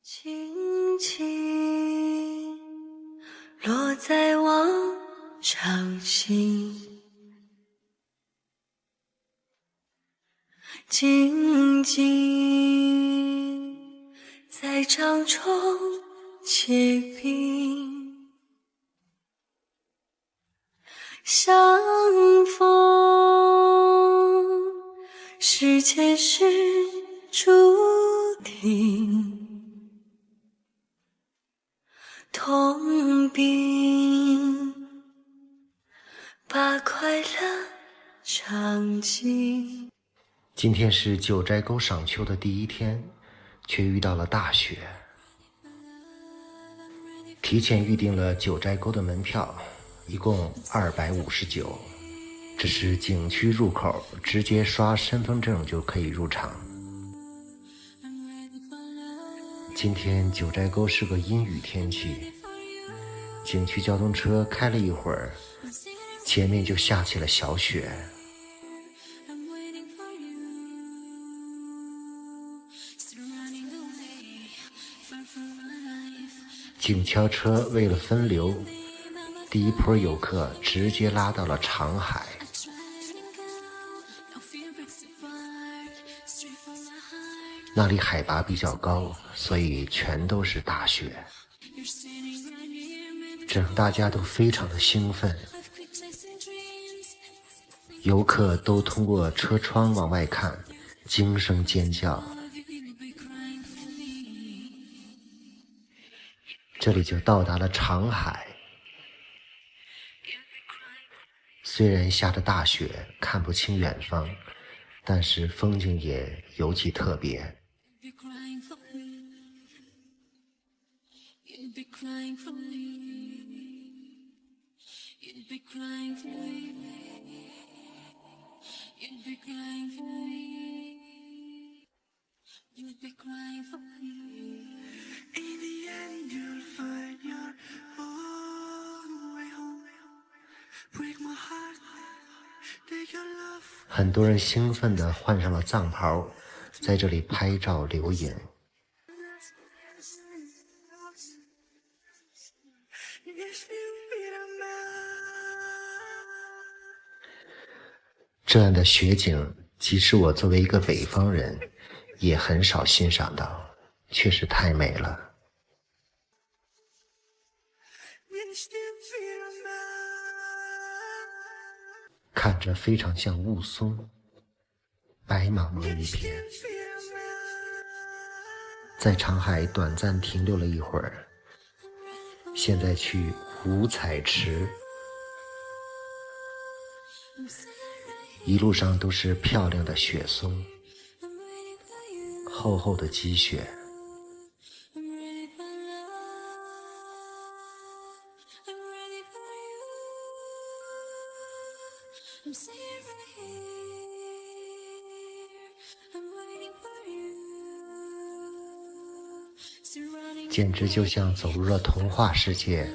轻轻落在我掌心，静静在掌中结冰，相逢是前世注定，痛并把快乐尝尽。今天是九寨沟赏秋的第一天，却遇到了大雪。提前预定了九寨沟的门票，一共259，这是景区入口，直接刷身份证就可以入场。今天九寨沟是个阴雨天气，景区交通车开了一会儿，前面就下起了小雪。景交车为了分流，第一波游客直接拉到了长海。那里海拔比较高，所以全都是大雪，这让大家都非常的兴奋。游客都通过车窗往外看，惊声尖叫。这里就到达了长海，虽然下着大雪，看不清远方，但是风景也尤其特别。很多人兴奋地换上了藏袍，在这里拍照留影。这样的雪景，即使我作为一个北方人，也很少欣赏到，确实太美了。看着非常像雾凇，白茫茫一片。在长海短暂停留了一会儿，现在去五彩池，一路上都是漂亮的雪松，厚厚的积雪。简直就像走入了童话世界。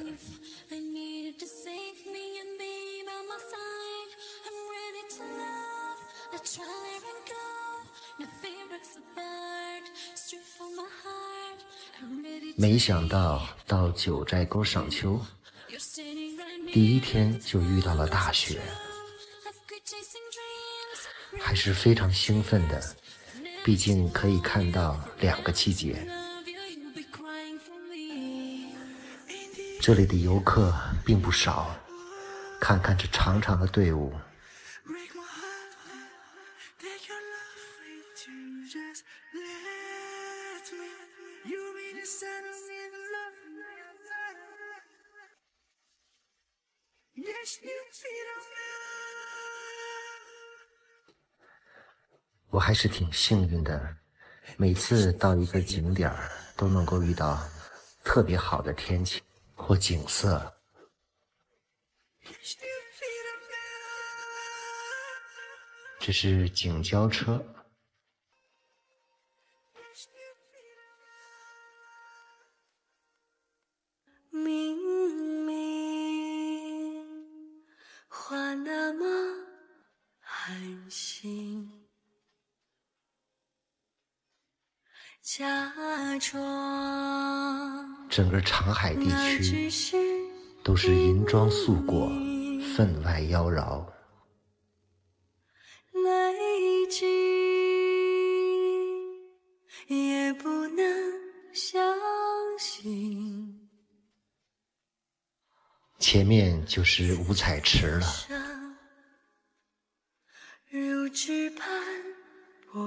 没想到到九寨沟赏秋，第一天就遇到了大雪，还是非常兴奋的，毕竟可以看到2个季节。这里的游客并不少，看看这长长的队伍。我还是挺幸运的，每次到一个景点都能够遇到特别好的天气或景色。这是景交车，明明话那么寒心，假装整个长海地那区只是都是银装素裹，分外妖娆。累积也不能相信，前面就是五彩池了，如纸般薄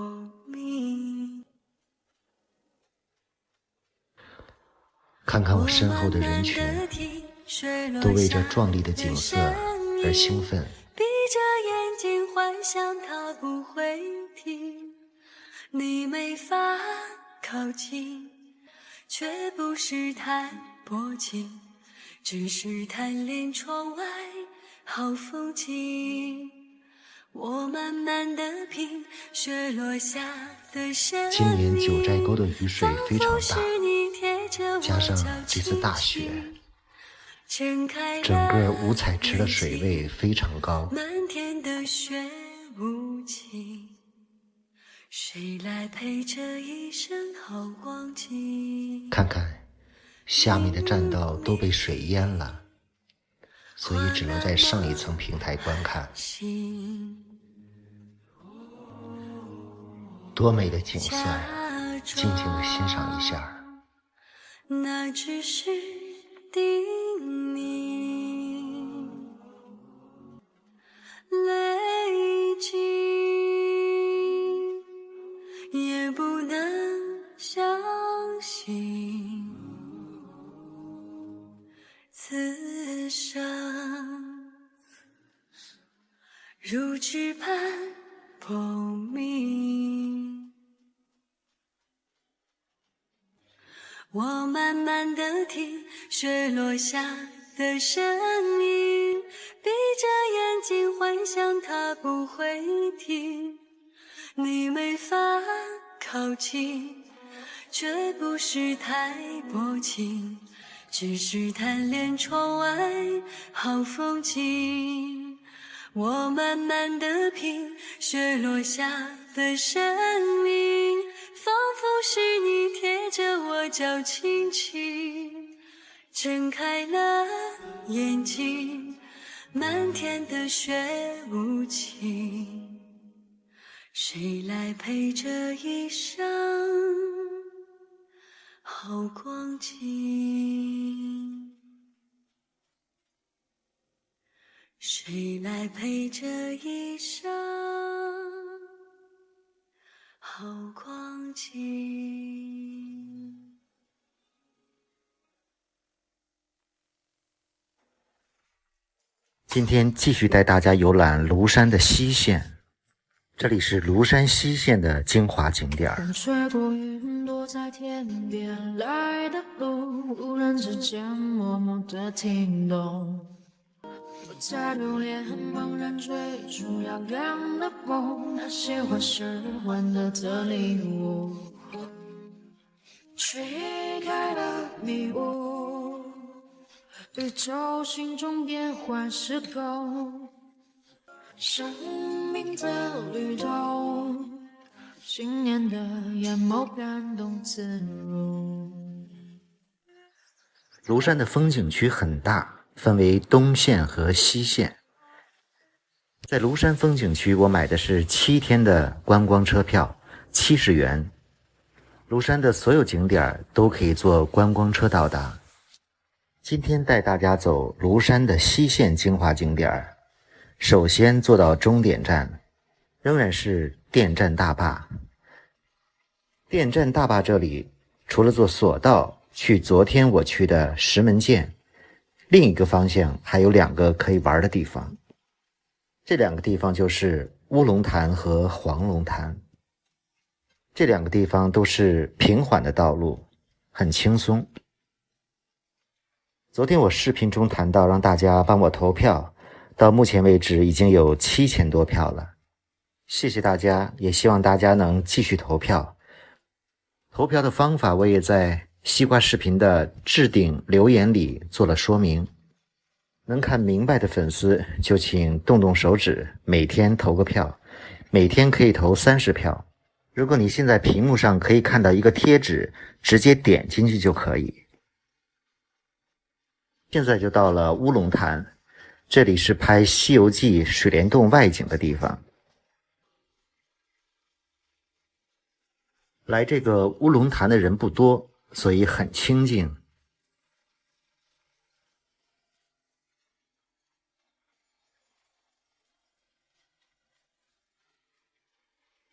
命。看看我身后的人群，都为这壮丽的景色而兴奋。闭着眼睛幻想它不会停，你没法靠近，却不是太薄情，只是贪恋窗外好风景。我慢慢地品雪落下的声音。今年九寨沟的雨水非常大，加上这次大雪，整个五彩池的水位非常高。满天的雪无情，谁来陪这一生好光景？看看下面的栈道都被水淹了，所以只能在上一层平台观看。多美的景色呀，静静地欣赏一下。那只是叮咛，累积也不能相信，此生如纸般薄命。我慢慢地听雪落下的声音，闭着眼睛幻想它不会停，你没法靠近，却不是太薄情，只是贪恋窗外好风景。我慢慢地品雪落下的声音，仿佛是你贴着我脚轻轻睁开了眼睛，满天的雪无情，谁来陪这一生好光景？谁来陪这一生好光景？今天继续带大家游览庐山的西线，这里是庐山西线的精华景点。吹过云朵在天边来的路，无人之间默默地听懂。我在流连茫然追逐遥远的梦，那些话是换得的礼物，吹开了迷雾，宇宙心中变幻时空，生命的律动，信念的眼眸感动自如。庐山的风景区很大，分为东线和西线。在庐山风景区，我买的是7天的观光车票，70元。庐山的所有景点都可以坐观光车到达。今天带大家走庐山的西线精华景点，首先坐到终点站，仍然是电站大坝。电站大坝这里，除了坐索道去昨天我去的石门涧，另一个方向还有2个可以玩的地方。这2个地方就是乌龙潭和黄龙潭。这2个地方都是平缓的道路，很轻松。昨天我视频中谈到让大家帮我投票，到目前为止已经有7000多票了，谢谢大家，也希望大家能继续投票。投票的方法我也在西瓜视频的置顶留言里做了说明，能看明白的粉丝就请动动手指，每天投个票，每天可以投30票。如果你现在屏幕上可以看到一个贴纸，直接点进去就可以。现在就到了乌龙潭，这里是拍《西游记》水帘洞外景的地方。来这个乌龙潭的人不多，所以很清静。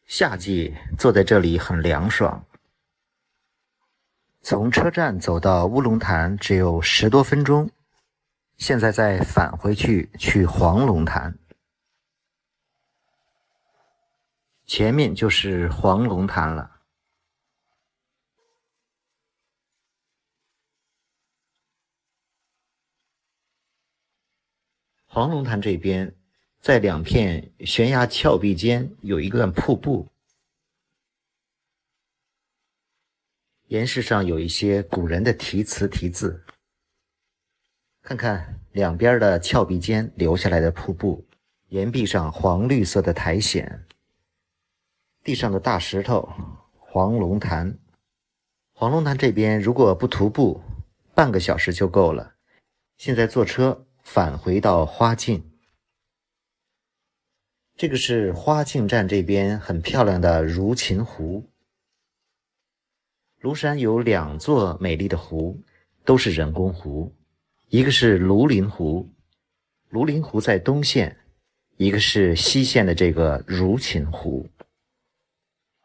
夏季坐在这里很凉爽。从车站走到乌龙潭只有10多分钟，现在再返回去黄龙潭。前面就是黄龙潭了。黄龙潭这边，在2片悬崖峭壁间有一段瀑布，岩石上有一些古人的题词题字。看看两边的峭壁间流下来的瀑布，岩壁上黄绿色的苔藓，地上的大石头，黄龙潭。黄龙潭这边如果不徒步，半个小时就够了。现在坐车返回到花径。这个是花径站这边很漂亮的如琴湖。庐山有2座美丽的湖，都是人工湖，一个是庐陵湖，庐陵湖在东线，一个是西线的这个如琴湖。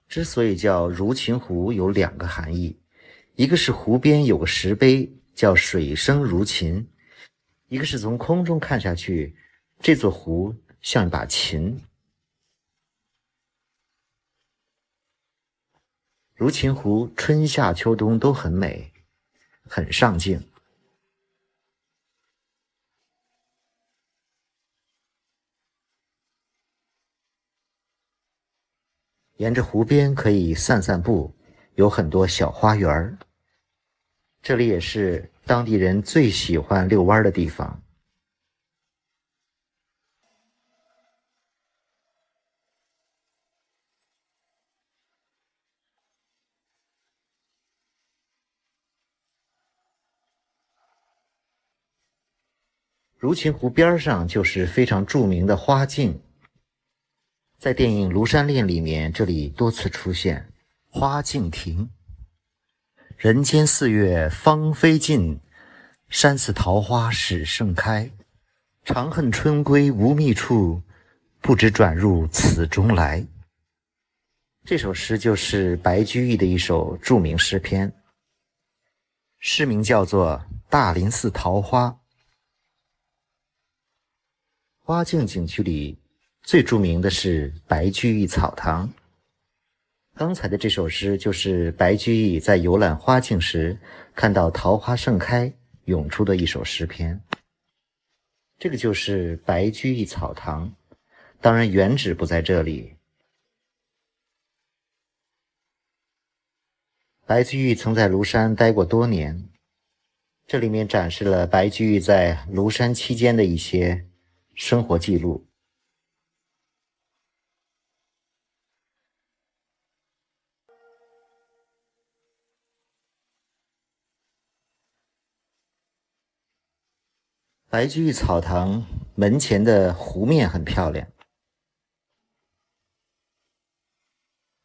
之所以叫如琴湖有2个含义，一个是湖边有个石碑叫水声如琴，一个是从空中看下去，这座湖像一把琴。如琴湖春夏秋冬都很美，很上镜。沿着湖边可以散散步，有很多小花园。这里也是当地人最喜欢遛弯的地方。如琴湖边上就是非常著名的花径，在电影《庐山恋》里面，这里多次出现花径亭。人间4月芳菲尽，山寺桃花始盛开。长恨春归无觅处，不知转入此中来。这首诗就是白居易的一首著名诗篇，诗名叫做《大林寺桃花》。花径景区里最著名的是白居易草堂。刚才的这首诗就是白居易在游览花径时看到桃花盛开涌出的一首诗篇。这个就是白居易草堂，当然原址不在这里。白居易曾在庐山待过多年，这里面展示了白居易在庐山期间的一些生活记录。白居易草堂门前的湖面很漂亮，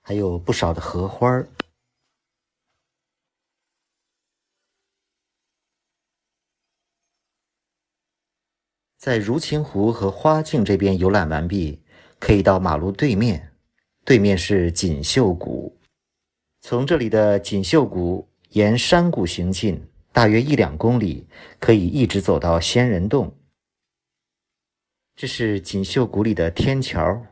还有不少的荷花。在如琴湖和花径这边游览完毕，可以到马路对面，对面是锦绣谷。从这里的锦绣谷沿山谷行进，大约1-2公里，可以一直走到仙人洞。这是锦绣谷里的天桥。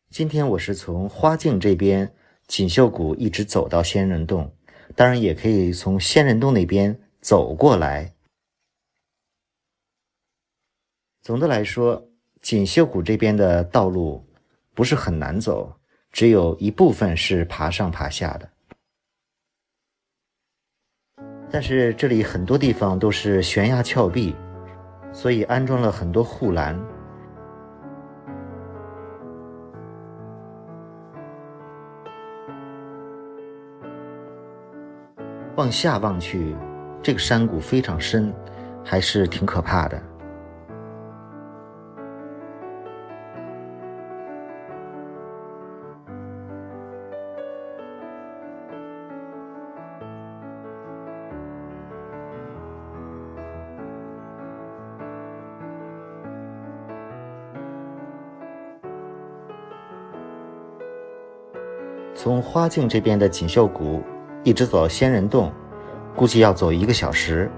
今天我是从花径这边锦绣谷一直走到仙人洞，当然也可以从仙人洞那边走过来。总的来说，锦绣谷这边的道路不是很难走，只有一部分是爬上爬下的。但是这里很多地方都是悬崖峭壁，所以安装了很多护栏。往下望去，这个山谷非常深，还是挺可怕的。从花径这边的锦绣谷一直走到仙人洞，估计要走1个小时，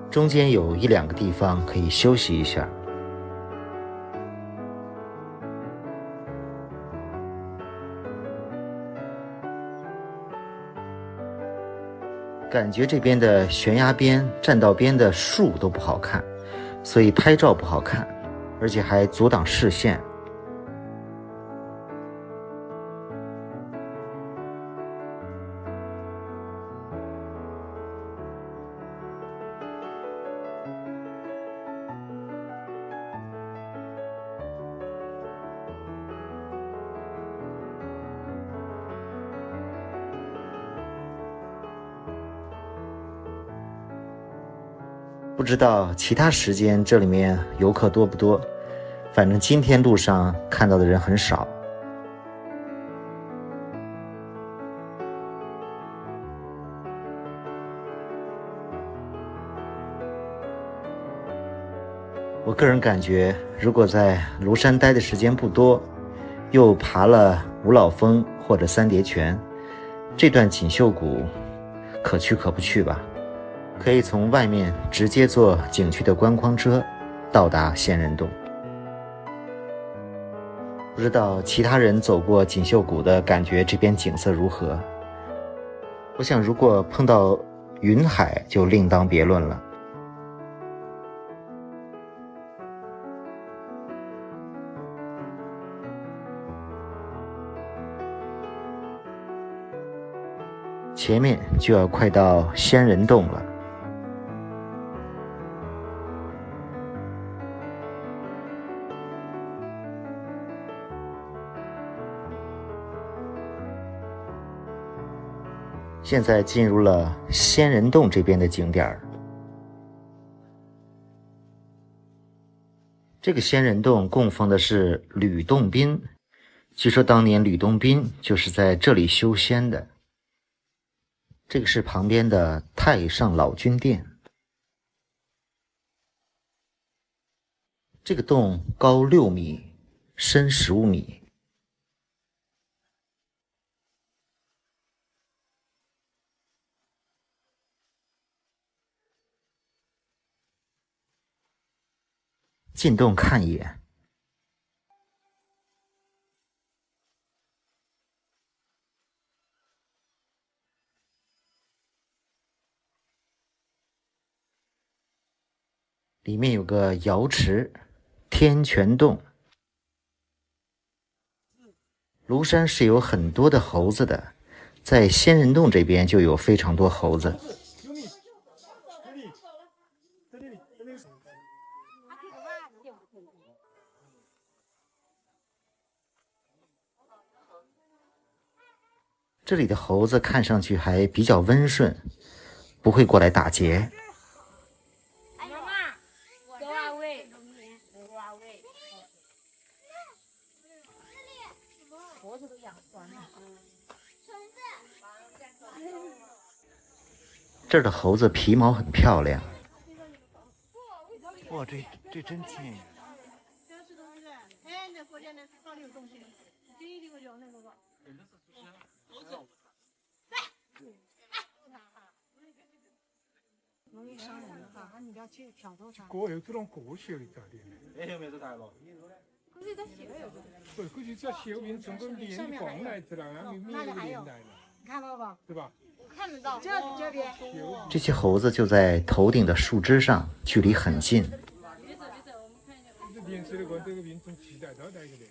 中间有1、2个地方可以休息一下。感觉这边的悬崖边、栈道边的树都不好看，所以拍照不好看，而且还阻挡视线。不知道其他时间这里面游客多不多，反正今天路上看到的人很少。我个人感觉，如果在庐山待的时间不多，又爬了五老峰或者三叠泉，这段锦绣谷可去可不去吧。可以从外面直接坐景区的观光车到达仙人洞。不知道其他人走过锦绣谷的感觉这边景色如何？我想如果碰到云海就另当别论了。前面就要快到仙人洞了。现在进入了仙人洞这边的景点。这个仙人洞供奉的是吕洞宾，据说当年吕洞宾就是在这里修仙的。这个是旁边的太上老君殿。这个洞高6米，深15米。进洞看一眼，里面有个瑶池天泉洞。庐山是有很多的猴子的，在仙人洞这边就有非常多猴子。这里的猴子看上去还比较温顺，不会过来打劫。这儿的猴子皮毛很漂亮。哇，这真轻。过有这种过小的咋的？哎，有没有大了？不，过去这小饼整个连光来着了，然后面都连来了。看到吧？对吧？看得到。这边。这些猴子就在头顶的树枝上，距离很近。这边这个这个饼从期待到那个的。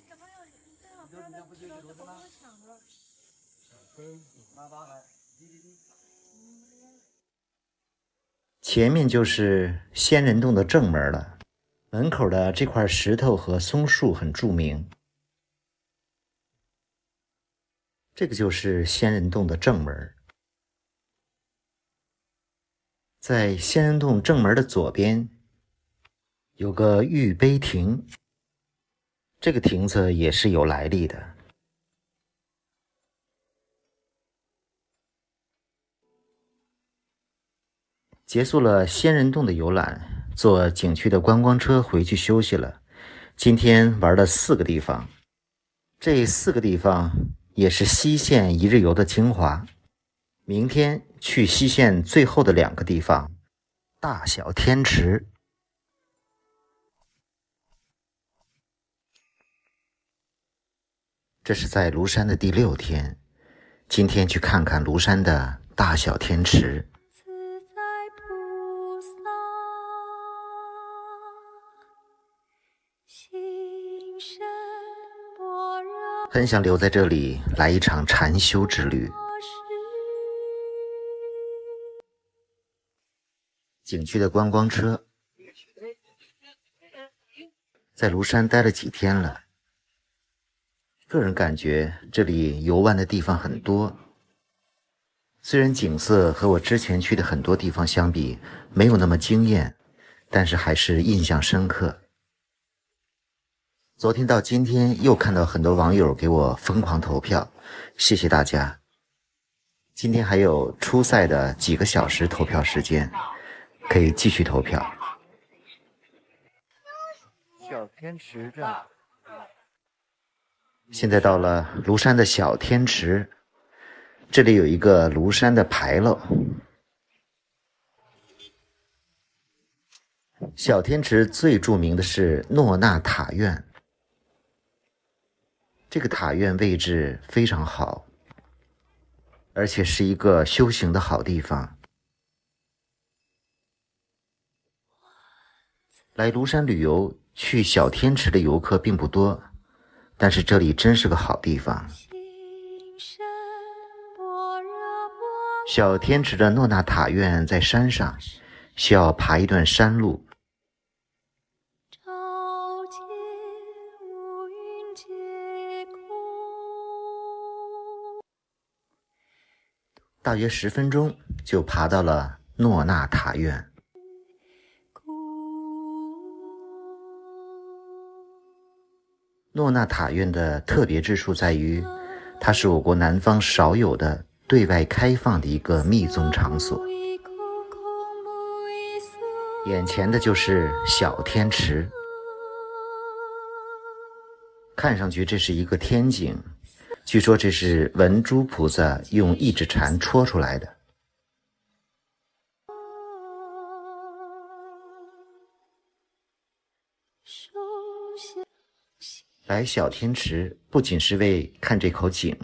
前面就是仙人洞的正门了，门口的这块石头和松树很著名。这个就是仙人洞的正门。在仙人洞正门的左边有个玉碑亭，这个亭子也是有来历的。结束了仙人洞的游览，坐景区的观光车回去休息了。今天玩了4个地方，这4个地方也是西线一日游的精华。明天去西线最后的2个地方，大小天池。这是在庐山的第6天，今天去看看庐山的大小天池。很想留在这里来一场禅修之旅。景区的观光车，在庐山待了几天了，个人感觉这里游玩的地方很多，虽然景色和我之前去的很多地方相比没有那么惊艳，但是还是印象深刻。昨天到今天又看到很多网友给我疯狂投票，谢谢大家。今天还有初赛的几个小时投票时间，可以继续投票。小天池这，现在到了庐山的小天池，这里有一个庐山的牌楼。小天池最著名的是诺纳塔院，这个塔院位置非常好，而且是一个修行的好地方。来庐山旅游去小天池的游客并不多，但是这里真是个好地方。小天池的诺纳塔院在山上，需要爬一段山路。大约10分钟就爬到了诺纳塔院。诺纳塔院的特别之处在于，它是我国南方少有的对外开放的一个密宗场所。眼前的就是小天池，看上去这是一个天井，据说这是文殊菩萨用一指禅戳出来的。来小天池不仅是为看这口井，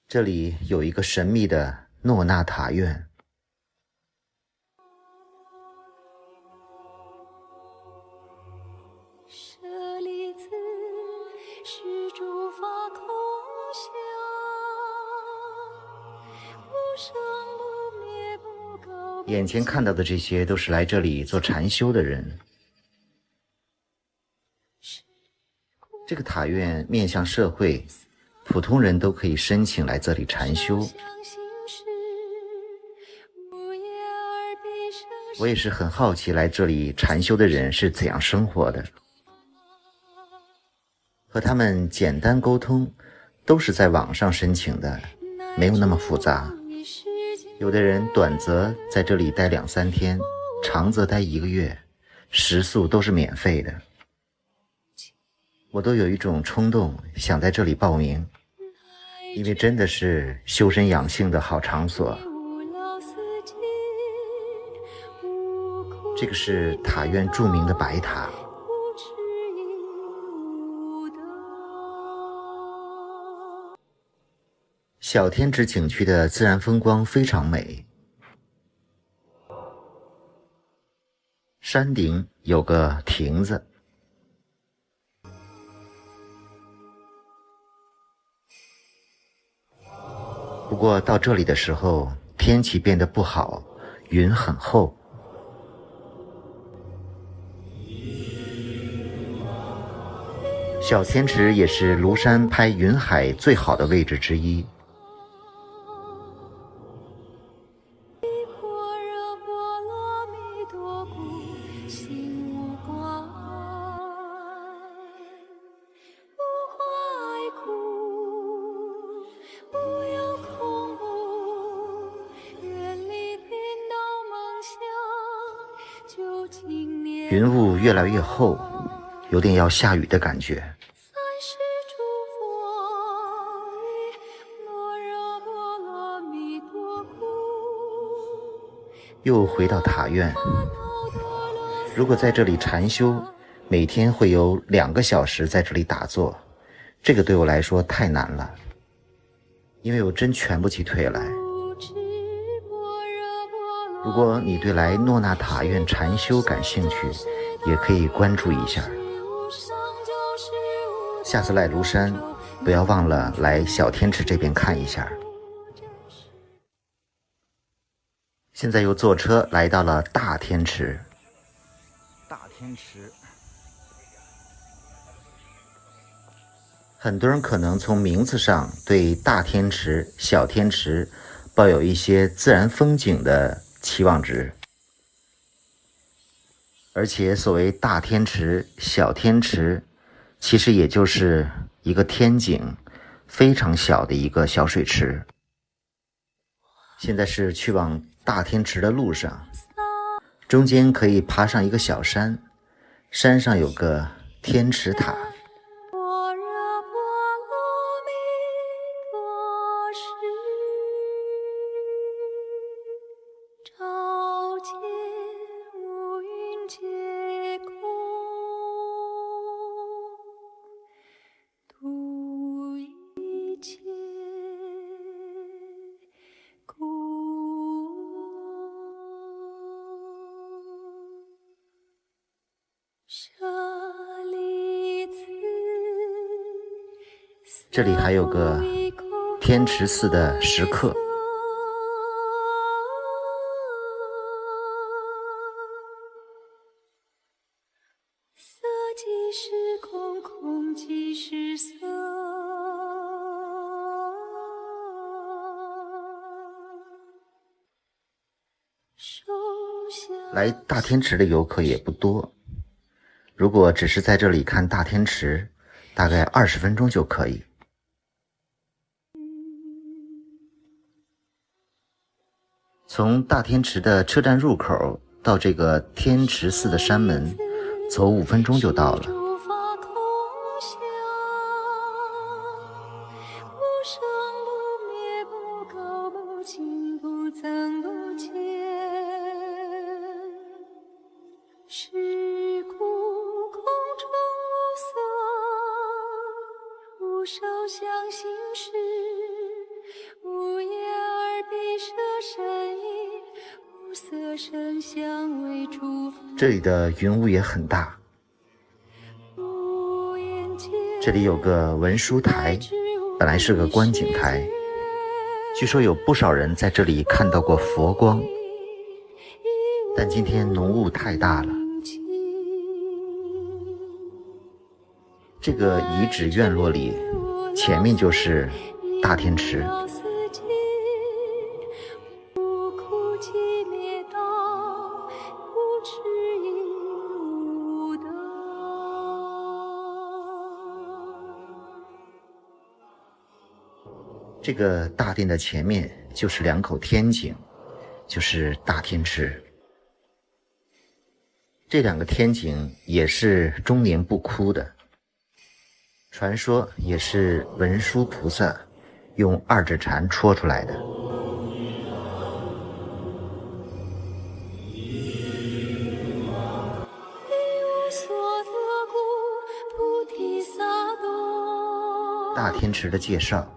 这里有一个神秘的诺纳塔院。眼前看到的这些都是来这里做禅修的人。这个塔院面向社会，普通人都可以申请来这里禅修。我也是很好奇来这里禅修的人是怎样生活的，和他们简单沟通，都是在网上申请的，没有那么复杂。有的人短则在这里待2-3天，长则待1个月，食宿都是免费的。我都有一种冲动想在这里报名，因为真的是修身养性的好场所。这个是塔院著名的白塔。小天池景区的自然风光非常美，山顶有个亭子，不过到这里的时候天气变得不好，云很厚。小天池也是庐山拍云海最好的位置之一。云雾越来越厚，有点要下雨的感觉。又回到塔院，如果在这里禅修，每天会有2个小时在这里打坐，这个对我来说太难了，因为我真蜷不起腿来。如果你对来诺那塔院禅修感兴趣，也可以关注一下。下次来庐山，不要忘了来小天池这边看一下。现在又坐车来到了大天池。大天池，很多人可能从名字上对大天池、小天池抱有一些自然风景的期望值，而且所谓大天池、小天池，其实也就是一个天井，非常小的一个小水池。现在是去往大天池的路上，中间可以爬上一个小山，山上有个天池塔。这里还有个天池寺的石刻，色即是空，空即是色。来大天池的游客也不多，如果只是在这里看大天池，大概20分钟就可以。从大天池的车站入口到这个天池寺的山门，走5分钟就到了。无手相行识，无眼耳鼻舌身意，无色声香味触。这里的云雾也很大。这里有个文殊台，本来是个观景台，据说有不少人在这里看到过佛光，但今天浓雾太大了。这个遗址院落里，前面就是大天池。这个大殿的前面就是2口天井，就是大天池。这2个天井也是终年不枯的。传说也是文殊菩萨用2指禅戳出来的。大天池的介绍。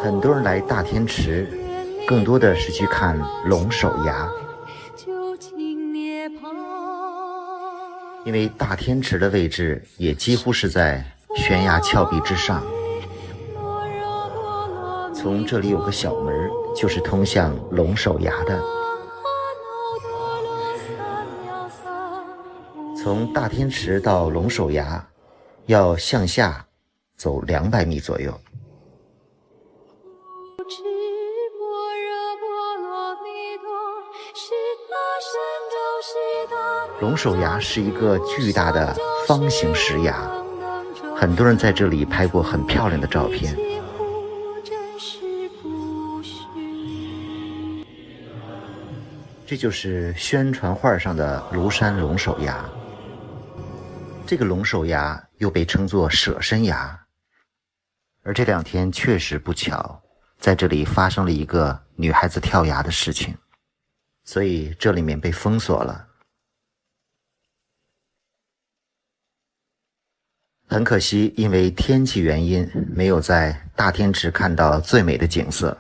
很多人来大天池，更多的是去看龙首崖，因为大天池的位置也几乎是在悬崖峭壁之上。从这里有个小门，就是通向龙首崖的。从大天池到龙首崖，要向下走200米左右。是般若波罗蜜多，是龙首崖是一个巨大的方形石崖，很多人在这里拍过很漂亮的照片。这就是宣传画上的庐山龙首崖。这个龙首崖又被称作舍身崖。而这2天确实不巧，在这里发生了一个女孩子跳崖的事情，所以这里面被封锁了。很可惜，因为天气原因，没有在大天池看到最美的景色。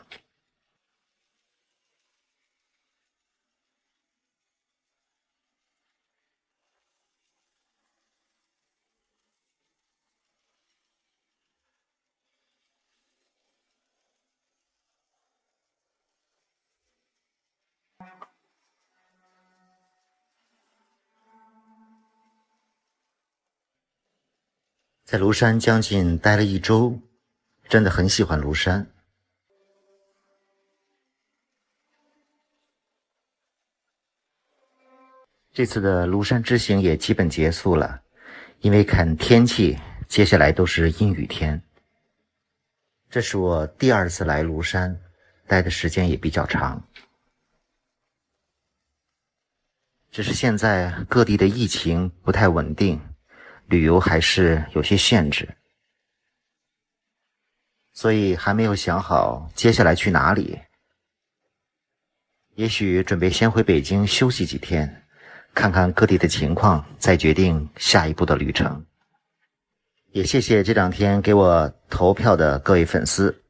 在庐山将近待了1周，真的很喜欢庐山。这次的庐山之行也基本结束了，因为看天气，接下来都是阴雨天。这是我第2次来庐山，待的时间也比较长。只是现在各地的疫情不太稳定，旅游还是有些限制，所以还没有想好接下来去哪里。也许准备先回北京休息几天，看看各地的情况，再决定下一步的旅程。也谢谢这2天给我投票的各位粉丝，